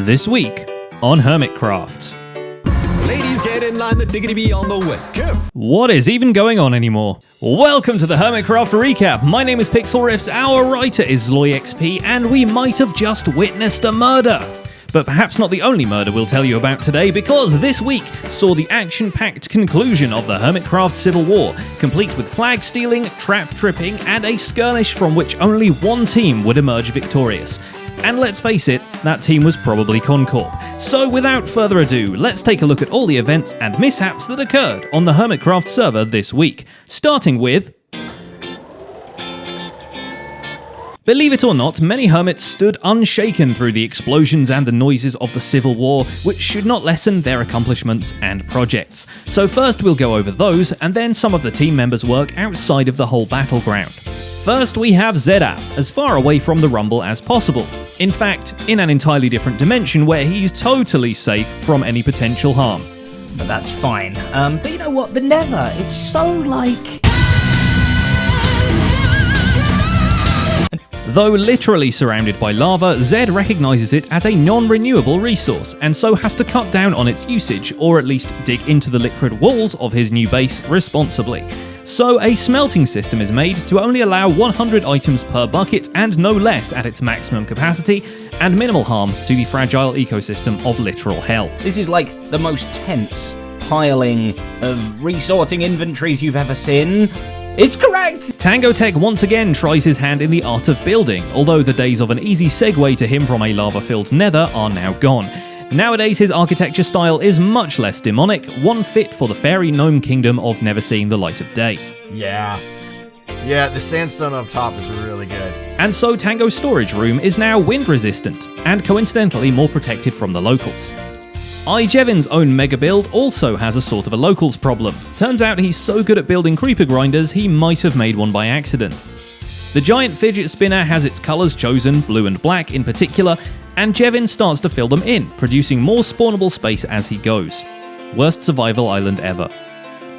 This week on Hermitcraft. Ladies, get in line, the diggity be on the way. What is even going on anymore? Welcome to the Hermitcraft recap. My name is Pixel Riffs, our writer is ZloyXP, and we might have just witnessed a murder. But perhaps not the only murder we'll tell you about today, because this week saw the action-packed conclusion of the Hermitcraft Civil War, complete with flag stealing, trap tripping, and a skirmish from which only one team would emerge victorious. And let's face it, that team was probably Concorp. So without further ado, let's take a look at all the events and mishaps that occurred on the Hermitcraft server this week, starting with... Believe it or not, many hermits stood unshaken through the explosions and the noises of the Civil War, which should not lessen their accomplishments and projects. So first we'll go over those, and then some of the team members' work outside of the whole battleground. First we have Zedap, as far away from the rumble as possible. In fact, in an entirely different dimension where he's totally safe from any potential harm. But that's fine. But you know what, the Nether, it's so like... Though literally surrounded by lava, Zed recognises it as a non-renewable resource, and so has to cut down on its usage, or at least dig into the liquid walls of his new base responsibly. So a smelting system is made to only allow 100 items per bucket and no less at its maximum capacity, and minimal harm to the fragile ecosystem of literal hell. This is like the most tense piling of resorting inventories you've ever seen. It's correct! Tango Tech once again tries his hand in the art of building, although the days of an easy segue to him from a lava-filled nether are now gone. Nowadays his architecture style is much less demonic, one fit for the fairy gnome kingdom of never seeing the light of day. Yeah, the sandstone up top is really good. And so Tango's storage room is now wind resistant, and coincidentally more protected from the locals. iJevin's own mega build also has a sort of a locals problem. Turns out he's so good at building creeper grinders, he might have made one by accident. The giant fidget spinner has its colours chosen, blue and black in particular, and Jevin starts to fill them in, producing more spawnable space as he goes. Worst survival island ever.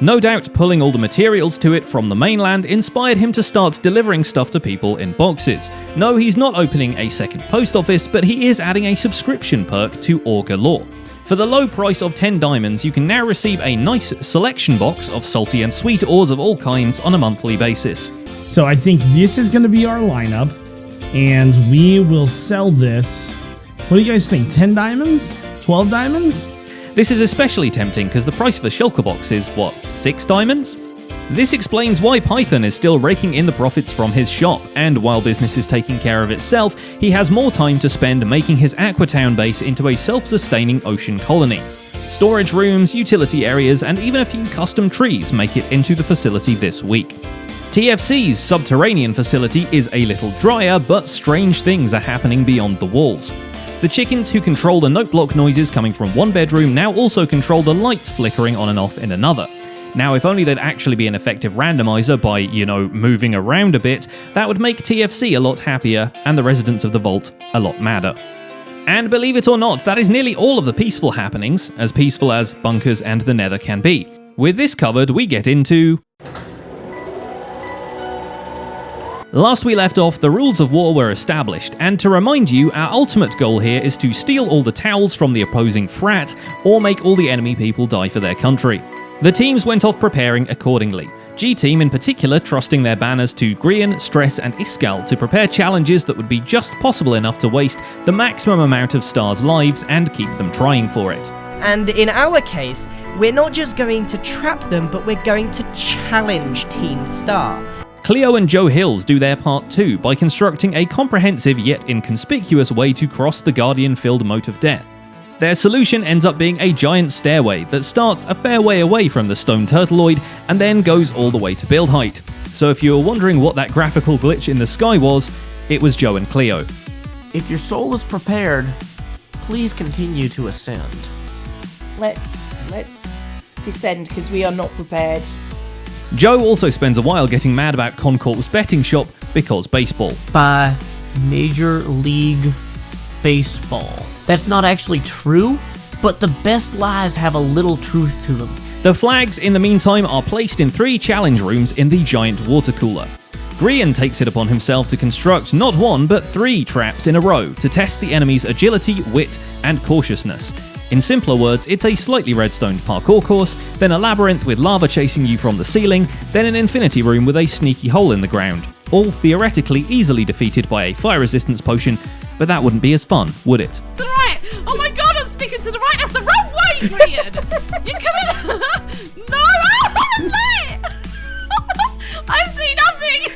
No doubt pulling all the materials to it from the mainland inspired him to start delivering stuff to people in boxes. No, he's not opening a second post office, but he is adding a subscription perk to Augur Lore. For the low price of 10 diamonds, you can now receive a nice selection box of salty and sweet ores of all kinds on a monthly basis. So I think this is going to be our lineup, and we will sell this. What do you guys think? 10 diamonds? 12 diamonds? This is especially tempting because the price of a shulker box is, what, 6 diamonds? This explains why Python is still raking in the profits from his shop, and while business is taking care of itself, he has more time to spend making his Aquatown base into a self-sustaining ocean colony. Storage rooms, utility areas, and even a few custom trees make it into the facility this week. TFC's subterranean facility is a little drier, but strange things are happening beyond the walls. The chickens who control the note block noises coming from one bedroom now also control the lights flickering on and off in another. Now, if only there'd actually be an effective randomizer by, moving around a bit, that would make TFC a lot happier and the residents of the vault a lot madder. And believe it or not, that is nearly all of the peaceful happenings, as peaceful as bunkers and the nether can be. With this covered, we get into... Last we left off, the rules of war were established, and to remind you, our ultimate goal here is to steal all the towels from the opposing frat, or make all the enemy people die for their country. The teams went off preparing accordingly, G-Team in particular trusting their banners to Grian, Stress and Iskal to prepare challenges that would be just possible enough to waste the maximum amount of stars' lives and keep them trying for it. And in our case, we're not just going to trap them, but we're going to challenge Team Star. Cleo and Joe Hills do their part too by constructing a comprehensive yet inconspicuous way to cross the Guardian-filled moat of death. Their solution ends up being a giant stairway that starts a fair way away from the stone turtleoid and then goes all the way to build height. So if you were wondering what that graphical glitch in the sky was, it was Joe and Cleo. If your soul is prepared, please continue to ascend. Let's descend because we are not prepared. Joe also spends a while getting mad about Concorp's betting shop because baseball. By Major League Baseball. That's not actually true, but the best lies have a little truth to them. The flags, in the meantime, are placed in 3 challenge rooms in the giant water cooler. Grian takes it upon himself to construct not 1 but 3 traps in a row to test the enemy's agility, wit, and cautiousness. In simpler words, it's a slightly redstoned parkour course, then a labyrinth with lava chasing you from the ceiling, then an infinity room with a sneaky hole in the ground. All theoretically easily defeated by a fire resistance potion, but that wouldn't be as fun, would it? To the right! Oh my god, I'm sticking to the right! That's the wrong way, Grian! You're coming... No! I'm lit! I see nothing!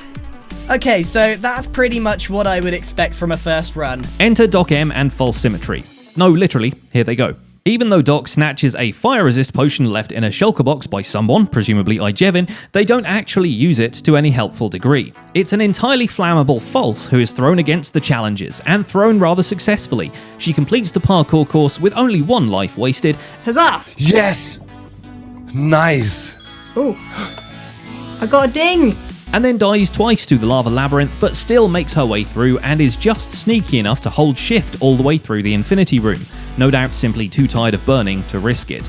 Okay, so that's pretty much what I would expect from a first run. Enter Doc M and False Symmetry. No, literally, here they go. Even though Doc snatches a fire resist potion left in a shulker box by someone, presumably Ijevin, they don't actually use it to any helpful degree. It's an entirely flammable False who is thrown against the challenges, and thrown rather successfully. She completes the parkour course with only 1 life wasted. Huzzah! Yes! Nice! Oh, I got a ding! And then dies twice to the lava labyrinth, but still makes her way through and is just sneaky enough to hold shift all the way through the infinity room. No doubt simply too tired of burning to risk it.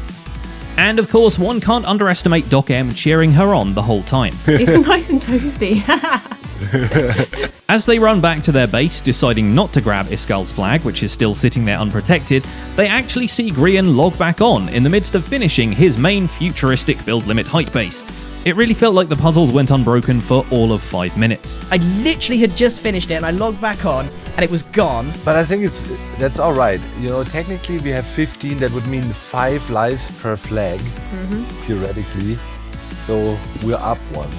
And of course, one can't underestimate Doc M cheering her on the whole time. It's nice and toasty. As they run back to their base, deciding not to grab Iskal's flag, which is still sitting there unprotected, they actually see Grian log back on in the midst of finishing his main futuristic build limit height base. It really felt like the puzzles went unbroken for all of 5 minutes. I literally had just finished it and I logged back on and it was gone. But I think that's alright. You know, technically we have 15, that would mean 5 lives per flag, theoretically. So we're up 1.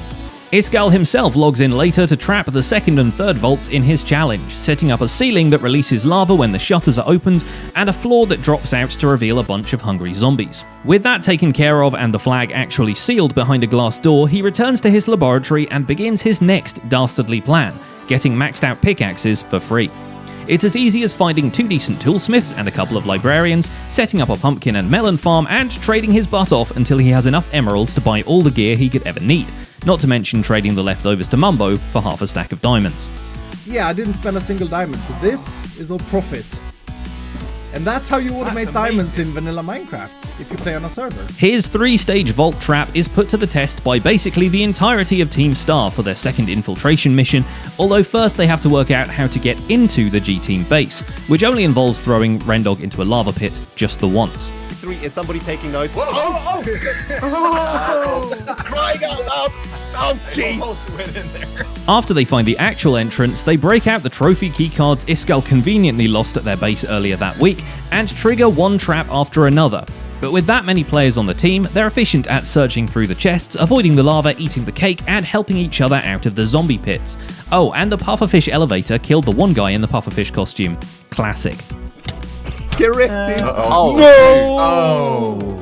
Iskal himself logs in later to trap the 2nd and 3rd vaults in his challenge, setting up a ceiling that releases lava when the shutters are opened, and a floor that drops out to reveal a bunch of hungry zombies. With that taken care of and the flag actually sealed behind a glass door, he returns to his laboratory and begins his next dastardly plan, getting maxed out pickaxes for free. It's as easy as finding 2 decent toolsmiths and a couple of librarians, setting up a pumpkin and melon farm, and trading his butt off until he has enough emeralds to buy all the gear he could ever need. Not to mention trading the leftovers to Mumbo for half a stack of diamonds. Yeah, I didn't spend a single diamond, so this is all profit. And that's how you automate diamonds in vanilla Minecraft, if you play on a server. His 3-stage vault trap is put to the test by basically the entirety of Team Star for their 2nd infiltration mission, although first they have to work out how to get into the G-Team base, which only involves throwing Rendog into a lava pit just the once. Is somebody taking notes? Whoa, crying out loud! Oh, jeez! After they find the actual entrance, they break out the trophy keycards Iskal conveniently lost at their base earlier that week, and trigger one trap after another. But with that many players on the team, they're efficient at searching through the chests, avoiding the lava, eating the cake, and helping each other out of the zombie pits. Oh, and the pufferfish elevator killed the one guy in the pufferfish costume. Classic. Corrected. Oh. No!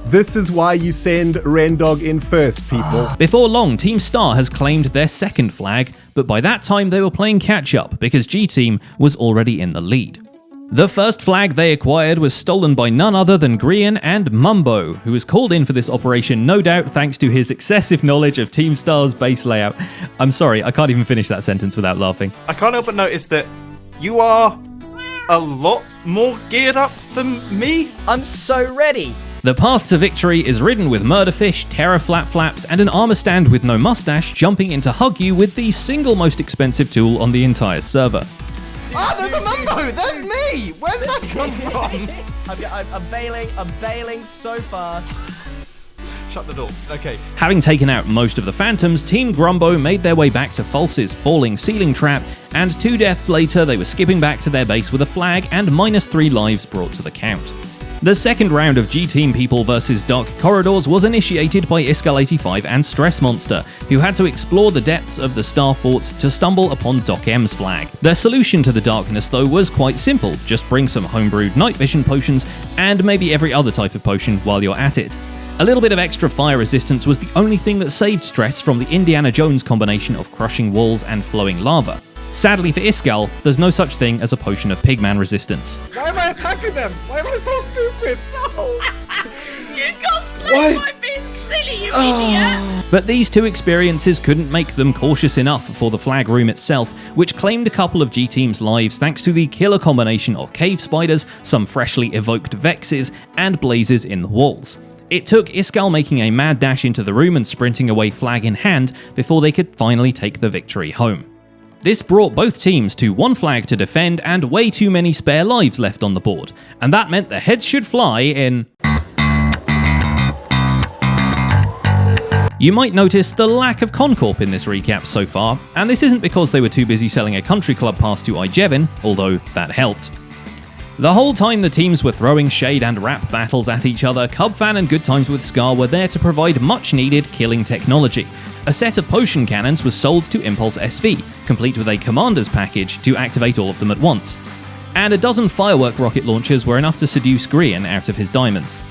This is why you send Rendog in first, people. Before long, Team Star has claimed their 2nd flag, but by that time they were playing catch-up because G-Team was already in the lead. The first flag they acquired was stolen by none other than Grian and Mumbo, who was called in for this operation no doubt thanks to his excessive knowledge of Team Star's base layout. I'm sorry, I can't even finish that sentence without laughing. I can't help but notice that you are a lot more geared up than me. I'm so ready. The path to victory is ridden with murderfish, terror flaps, and an armor stand with no mustache jumping in to hug you with the single most expensive tool on the entire server. Ah, there's a Mumbo! There's me! Where's that come from? I'm bailing so fast. Shut the door. Okay. Having taken out most of the phantoms, Team Grumbo made their way back to False's falling ceiling trap, and 2 deaths later they were skipping back to their base with a flag and -3 lives brought to the count. The second round of G-Team people versus Dark Corridors was initiated by Iskal85 and Stress Monster, who had to explore the depths of the Star Fort to stumble upon Doc M's flag. Their solution to the darkness, though, was quite simple. Just bring some homebrewed night vision potions, and maybe every other type of potion while you're at it. A little bit of extra fire resistance was the only thing that saved Stress from the Indiana Jones combination of crushing walls and flowing lava. Sadly for Iskal, there's no such thing as a potion of Pigman resistance. Why am I attacking them? Why am I so stupid? No! You got slayed by being silly, you idiot! But these 2 experiences couldn't make them cautious enough for the flag room itself, which claimed a couple of G-Team's lives thanks to the killer combination of cave spiders, some freshly evoked vexes, and blazes in the walls. It took Iskall making a mad dash into the room and sprinting away flag in hand before they could finally take the victory home. This brought both teams to one flag to defend and way too many spare lives left on the board, and that meant the heads should fly in... You might notice the lack of Concorp in this recap so far, and this isn't because they were too busy selling a country club pass to Ijevin, although that helped. The whole time the teams were throwing shade and rap battles at each other, Cubfan and Good Times with Scar were there to provide much needed killing technology. A set of potion cannons was sold to Impulse SV, complete with a commander's package to activate all of them at once. And a dozen firework rocket launchers were enough to seduce Grian out of his diamonds.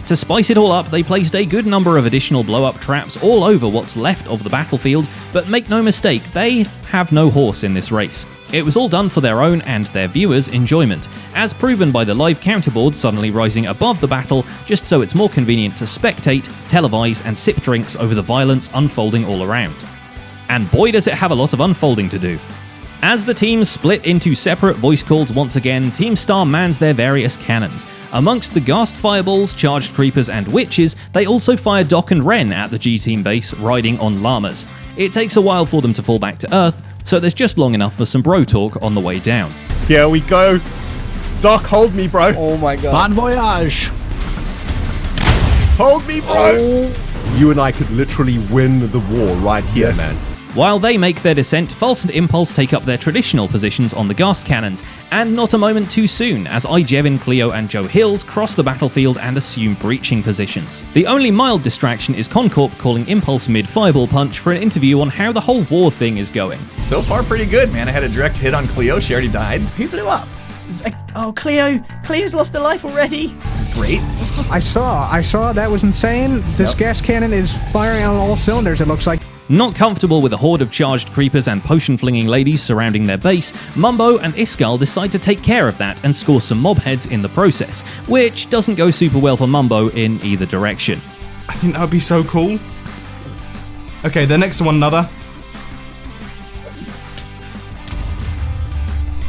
To spice it all up, they placed a good number of additional blow-up traps all over what's left of the battlefield, but make no mistake, they have no horse in this race. It was all done for their own and their viewers' enjoyment, as proven by the live counterboard suddenly rising above the battle just so it's more convenient to spectate, televise and sip drinks over the violence unfolding all around. And boy does it have a lot of unfolding to do. As the teams split into separate voice calls once again, Team Star mans their various cannons. Amongst the Ghast fireballs, charged creepers and witches, they also fire Doc and Ren at the G-Team base, riding on llamas. It takes a while for them to fall back to Earth, so there's just long enough for some bro talk on the way down. Here we go. Doc, hold me, bro. Oh my god. Bon voyage. Hold me, bro. Oh. You and I could literally win the war right here, man. While they make their descent, False and Impulse take up their traditional positions on the Ghast cannons, and not a moment too soon, as Ijevin, Cleo and Joe Hills cross the battlefield and assume breaching positions. The only mild distraction is Concorp calling Impulse mid-fireball punch for an interview on how the whole war thing is going. So far pretty good, man. I had a direct hit on Cleo, she already died. Who blew up? Oh, Cleo's lost a life already. It's great. I saw, that was insane. This gas cannon is firing on all cylinders, it looks like. Not comfortable with a horde of charged creepers and potion-flinging ladies surrounding their base, Mumbo and Iskall decide to take care of that and score some mob heads in the process, which doesn't go super well for Mumbo in either direction. I think that would be so cool. Okay, they're next to one another.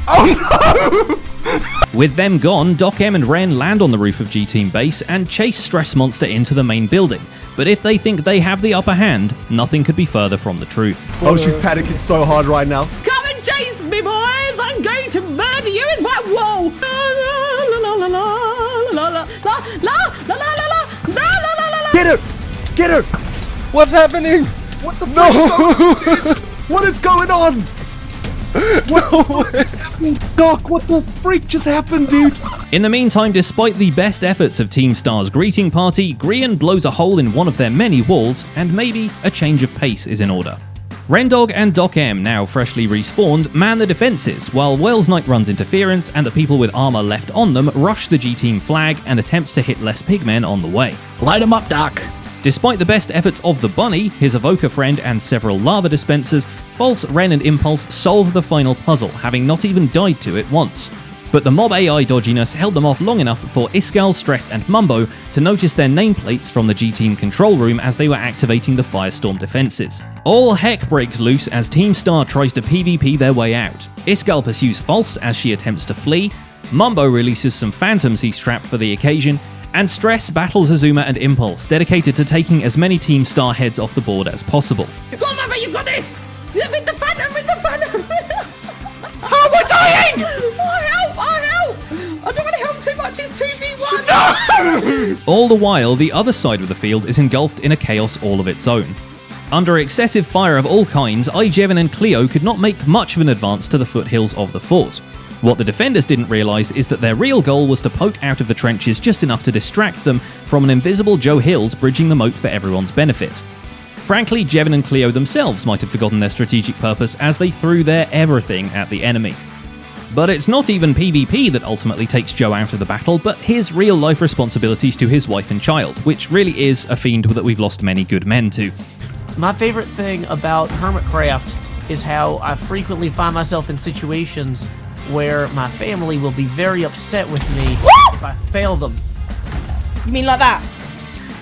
Oh no! With them gone, Doc M and Ren land on the roof of G-Team base and chase Stress Monster into the main building. But if they think they have the upper hand, nothing could be further from the truth. Oh, she's panicking so hard right now. Come and chase me, boys! I'm going to murder you with my whoa! La la la la la la la la la la la la la la. Get her! Get her! What's happening? What the No! What is going on? Doc, what the freak just happened, dude? In the meantime, despite the best efforts of Team Star's greeting party, Grian blows a hole in one of their many walls, and maybe a change of pace is in order. Rendog and Doc M, now freshly respawned, man the defences, while Wales Knight runs interference and the people with armour left on them rush the G-Team flag and attempts to hit less pigmen on the way. Light him up, Doc. Despite the best efforts of the Bunny, his evoker friend and several lava dispensers, False, Ren and Impulse solve the final puzzle, having not even died to it once. But the mob AI dodginess held them off long enough for Iskall, Stress and Mumbo to notice their nameplates from the G-Team control room as they were activating the Firestorm defenses. All heck breaks loose as Team Star tries to PvP their way out. Iskall pursues False as she attempts to flee, Mumbo releases some phantoms he's trapped for the occasion, and Stress battles Azuma and Impulse, dedicated to taking as many Team Star heads off the board as possible. Come on, Mama, you got this! With the phantom, with the phantom! How am I dying? I help! I don't want to help too much, it's 2v1! No! All the while, the other side of the field is engulfed in a chaos all of its own. Under excessive fire of all kinds, Ijevin and Cleo could not make much of an advance to the foothills of the fort. What the defenders didn't realise is that their real goal was to poke out of the trenches just enough to distract them from an invisible Joe Hills bridging the moat for everyone's benefit. Frankly, Jevin and Cleo themselves might have forgotten their strategic purpose as they threw their everything at the enemy. But it's not even PvP that ultimately takes Joe out of the battle, but his real-life responsibilities to his wife and child, which really is a fiend that we've lost many good men to. My favorite thing about Hermitcraft is how I frequently find myself in situations where my family will be very upset with me if I fail them. You mean like that?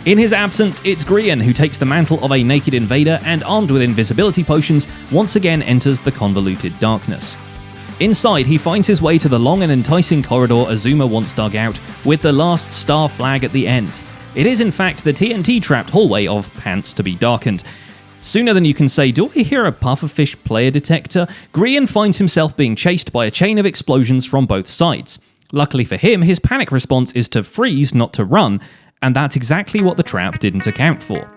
In his absence, it's Grian who takes the mantle of a naked invader and, armed with invisibility potions, once again enters the convoluted darkness. Inside, he finds his way to the long and enticing corridor Azuma once dug out, with the last star flag at the end. It is in fact the TNT-trapped hallway of Pants to be Darkened. Sooner than you can say, do I hear a pufferfish player detector? Grian finds himself being chased by a chain of explosions from both sides. Luckily for him, his panic response is to freeze, not to run, and that's exactly what the trap didn't account for.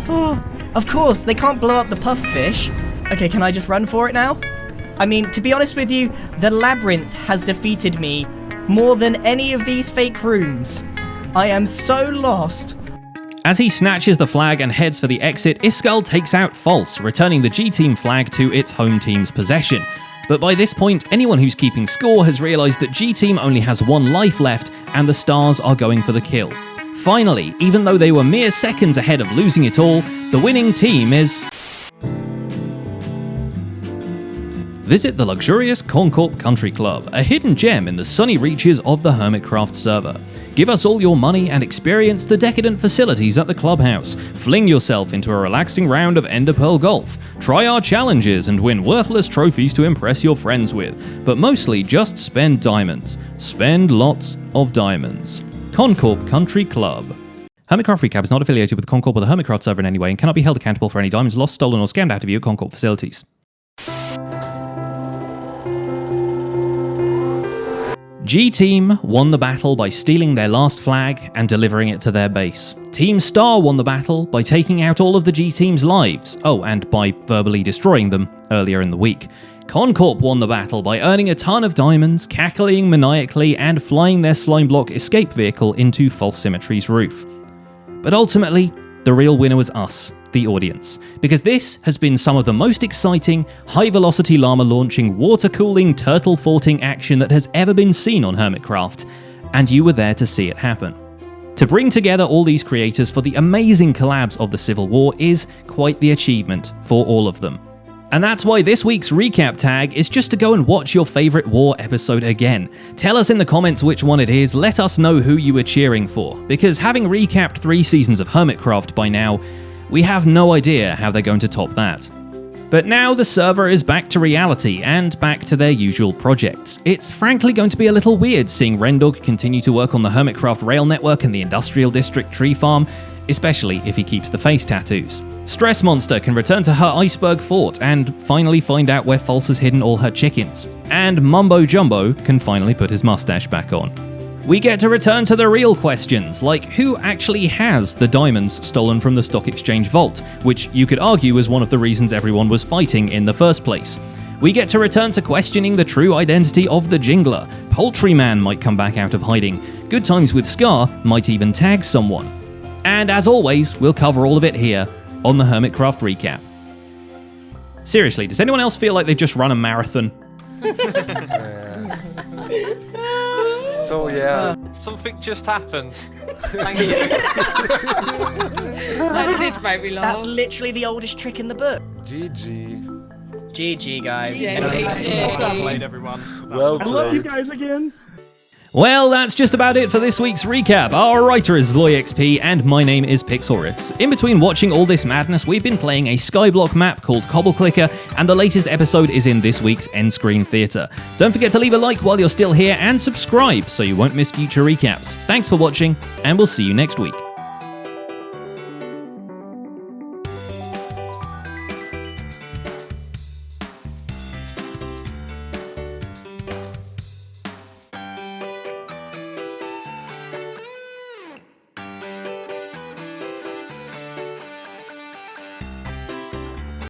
Oh, of course, they can't blow up the pufferfish. Okay, can I just run for it now? I mean, to be honest with you, the labyrinth has defeated me more than any of these fake rooms. I am so lost. As he snatches the flag and heads for the exit, Iskall takes out False, returning the G-Team flag to its home team's possession. But by this point, anyone who's keeping score has realised that G-Team only has 1 life left, and the Stars are going for the kill. Finally, even though they were mere seconds ahead of losing it all, the winning team is... Visit the luxurious Corncorp Country Club, a hidden gem in the sunny reaches of the Hermitcraft server. Give us all your money and experience the decadent facilities at the clubhouse. Fling yourself into a relaxing round of Enderpearl Golf. Try our challenges and win worthless trophies to impress your friends with. But mostly just spend diamonds. Spend lots of diamonds. Corncorp Country Club. Hermitcraft Recap is not affiliated with Corncorp or the Hermitcraft server in any way and cannot be held accountable for any diamonds lost, stolen, or scammed out of you at Corncorp facilities. G-Team won the battle by stealing their last flag and delivering it to their base. Team Star won the battle by taking out all of the G-Team's lives, and by verbally destroying them earlier in the week. Corncorp won the battle by earning a ton of diamonds, cackling maniacally, and flying their slime block escape vehicle into False Symmetry's roof. But ultimately, the real winner was us, the audience, because this has been some of the most exciting, high-velocity llama launching, water-cooling, turtle-forting action that has ever been seen on Hermitcraft, and you were there to see it happen. To bring together all these creators for the amazing collabs of the Civil War is quite the achievement for all of them. And that's why this week's recap tag is just to go and watch your favourite war episode again. Tell us in the comments which one it is, let us know who you were cheering for, because having recapped 3 seasons of Hermitcraft by now, we have no idea how they're going to top that. But now the server is back to reality and back to their usual projects. It's frankly going to be a little weird seeing Rendog continue to work on the Hermitcraft rail network and the Industrial District tree farm, especially if he keeps the face tattoos. Stress Monster can return to her iceberg fort and finally find out where False has hidden all her chickens. And Mumbo Jumbo can finally put his mustache back on. We get to return to the real questions, like who actually has the diamonds stolen from the Stock Exchange vault, which you could argue was one of the reasons everyone was fighting in the first place. We get to return to questioning the true identity of the Jingler. Poultryman might come back out of hiding. Good Times with Scar might even tag someone. And as always, we'll cover all of it here on the Hermitcraft Recap. Seriously, does anyone else feel like they just run a marathon? So yeah. Something just happened. Thank you. That did make me laugh. That's literally the oldest trick in the book. GG. GG, guys. Well played, everyone. Well I love you played. guys again. Well, that's just about it for this week's recap. Our writer is LoyXP, and my name is Pixelrix. In between watching all this madness, we've been playing a Skyblock map called Cobble Clicker, and the latest episode is in this week's End Screen Theatre. Don't forget to leave a like while you're still here, and subscribe so you won't miss future recaps. Thanks for watching, and we'll see you next week.